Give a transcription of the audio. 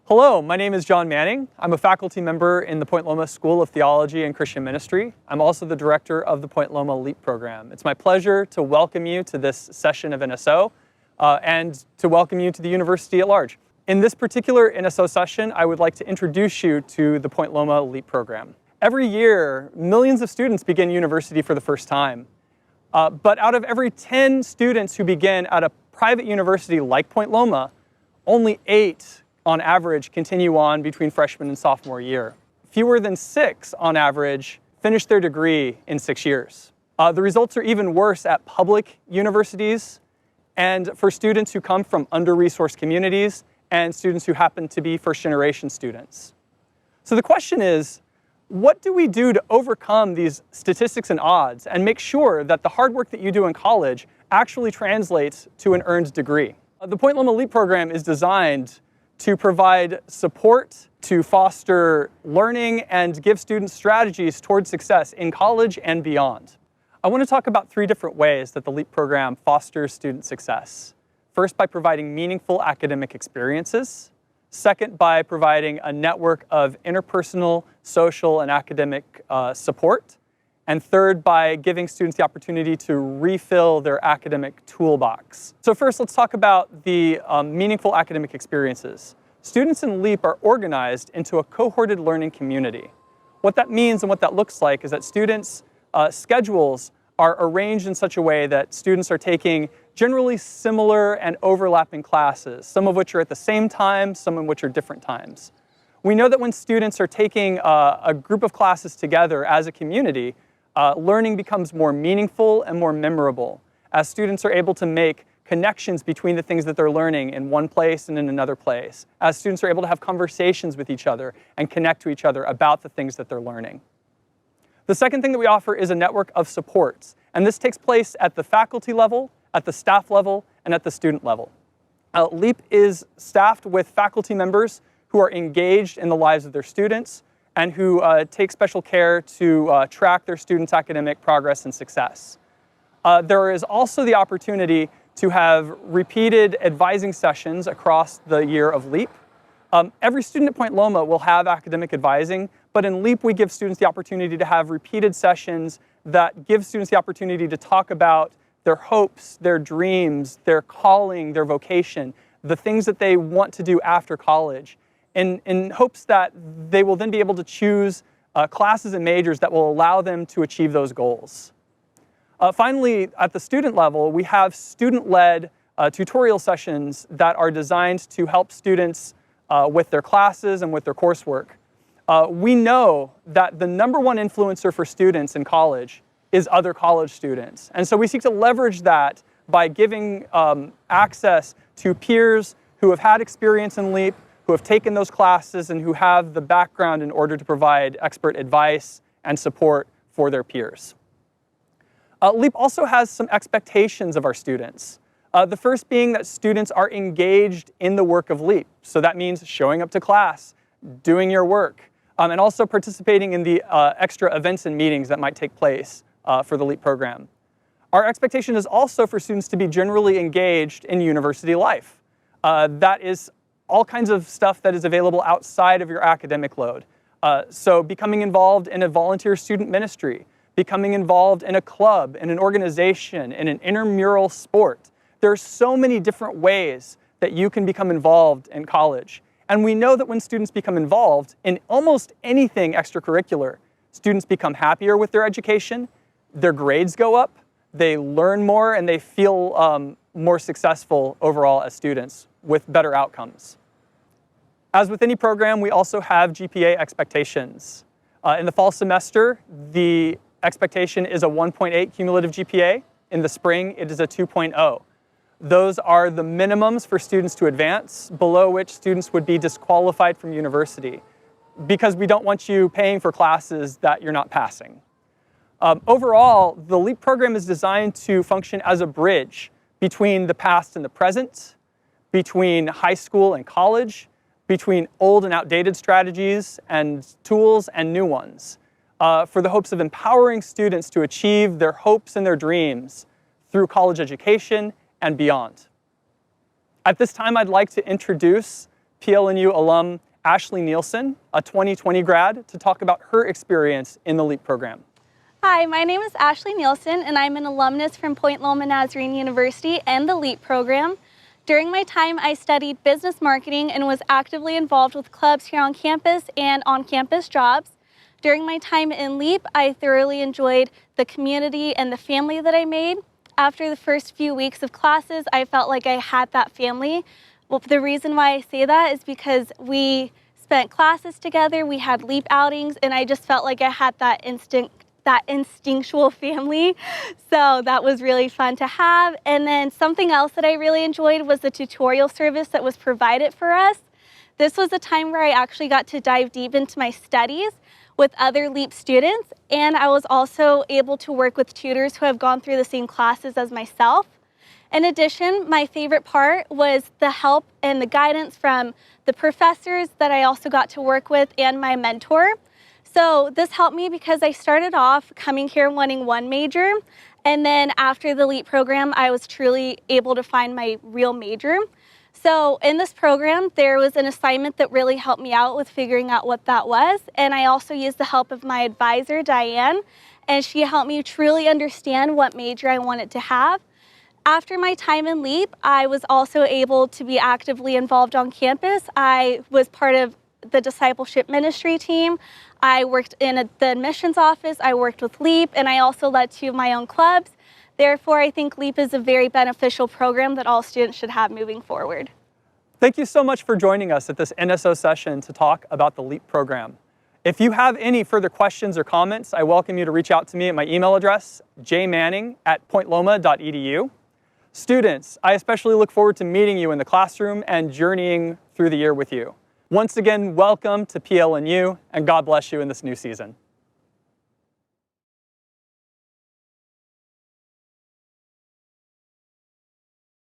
Hello, my name is John Manning. I'm a faculty member in the Point Loma School of Theology and Christian Ministry. I'm also the director of the Point Loma LEAP program. It's my pleasure to welcome you to this session of NSO and to welcome you to the university at large. In this particular NSO session, I would like to introduce you to the Point Loma LEAP program. Every year, millions of students begin university for the first time. But out of every 10 students who begin at a private university like Point Loma, only 8 on average continue on between freshman and sophomore year. Fewer than 6 on average finish their degree in 6 years. The results are even worse at public universities and for students who come from under-resourced communities and students who happen to be first-generation students. So the question is, what do we do to overcome these statistics and odds and make sure that the hard work that you do in college actually translates to an earned degree? The Point Loma LEAP program is designed to provide support, to foster learning, and give students strategies towards success in college and beyond. I want to talk about 3 different ways that the LEAP program fosters student success. First, by providing meaningful academic experiences. Second, by providing a network of interpersonal, social, and academic support. And third, by giving students the opportunity to refill their academic toolbox. So first, let's talk about the meaningful academic experiences. Students in LEAP are organized into a cohorted learning community. What that means and what that looks like is that students' schedules are arranged in such a way that students are taking generally similar and overlapping classes, some of which are at the same time, some of which are different times. We know that when students are taking a group of classes together as a community, learning becomes more meaningful and more memorable as students are able to make connections between the things that they're learning in one place and in another place, as students are able to have conversations with each other and connect to each other about the things that they're learning. The second thing that we offer is a network of supports, and this takes place at the faculty level, at the staff level, and at the student level. LEAP is staffed with faculty members who are engaged in the lives of their students and who take special care to track their students' academic progress and success. There is also the opportunity to have repeated advising sessions across the year of LEAP. Every student at Point Loma will have academic advising, but in LEAP we give students the opportunity to have repeated sessions that give students the opportunity to talk about their hopes, their dreams, their calling, their vocation, the things that they want to do after college, in hopes that they will then be able to choose classes and majors that will allow them to achieve those goals. Finally, at the student level, we have student-led tutorial sessions that are designed to help students with their classes and with their coursework. We know that the #1 influencer for students in college is other college students. And so we seek to leverage that by giving access to peers who have had experience in LEAP, who have taken those classes, and who have the background in order to provide expert advice and support for their peers. LEAP also has some expectations of our students. The first being that students are engaged in the work of LEAP. So that means showing up to class, doing your work, and also participating in the extra events and meetings that might take place for the LEAP program. Our expectation is also for students to be generally engaged in university life. That is all kinds of stuff that is available outside of your academic load. So becoming involved in a volunteer student ministry, becoming involved in a club, in an organization, in an intramural sport. There are so many different ways that you can become involved in college. And we know that when students become involved in almost anything extracurricular, students become happier with their education, their grades go up, they learn more, and they feel more successful overall as students with better outcomes. As with any program, we also have GPA expectations. In the fall semester, the expectation is a 1.8 cumulative GPA. In the spring, it is a 2.0. Those are the minimums for students to advance, below which students would be disqualified from university, because we don't want you paying for classes that you're not passing. Overall, the LEAP program is designed to function as a bridge between the past and the present, between high school and college, between old and outdated strategies and tools and new ones, for the hopes of empowering students to achieve their hopes and their dreams through college education and beyond. At this time, I'd like to introduce PLNU alum Ashley Nielsen, a 2020 grad, to talk about her experience in the LEAP program. Hi, my name is Ashley Nielsen, and I'm an alumnus from Point Loma Nazarene University and the LEAP program. During my time, I studied business marketing and was actively involved with clubs here on campus and on-campus jobs. During my time in LEAP, I thoroughly enjoyed the community and the family that I made. After the first few weeks of classes, I felt like I had that family. Well, the reason why I say that is because we spent classes together, we had LEAP outings, and I just felt like I had that instinctual family. So that was really fun to have. And then something else that I really enjoyed was the tutorial service that was provided for us. This was a time where I actually got to dive deep into my studies with other LEAP students, and I was also able to work with tutors who have gone through the same classes as myself. In addition, my favorite part was the help and the guidance from the professors that I also got to work with and my mentor. So this helped me because I started off coming here wanting one major, and then after the LEAP program, I was truly able to find my real major. So in this program, there was an assignment that really helped me out with figuring out what that was, and I also used the help of my advisor, Diane, and she helped me truly understand what major I wanted to have. After my time in LEAP, I was also able to be actively involved on campus. I was part of the discipleship ministry team. I worked in the admissions office, I worked with LEAP, and I also led two of my own clubs. Therefore, I think LEAP is a very beneficial program that all students should have moving forward. Thank you so much for joining us at this NSO session to talk about the LEAP program. If you have any further questions or comments, I welcome you to reach out to me at my email address, jmanning@pointloma.edu. Students, I especially look forward to meeting you in the classroom and journeying through the year with you. Once again, welcome to PLNU, and God bless you in this new season.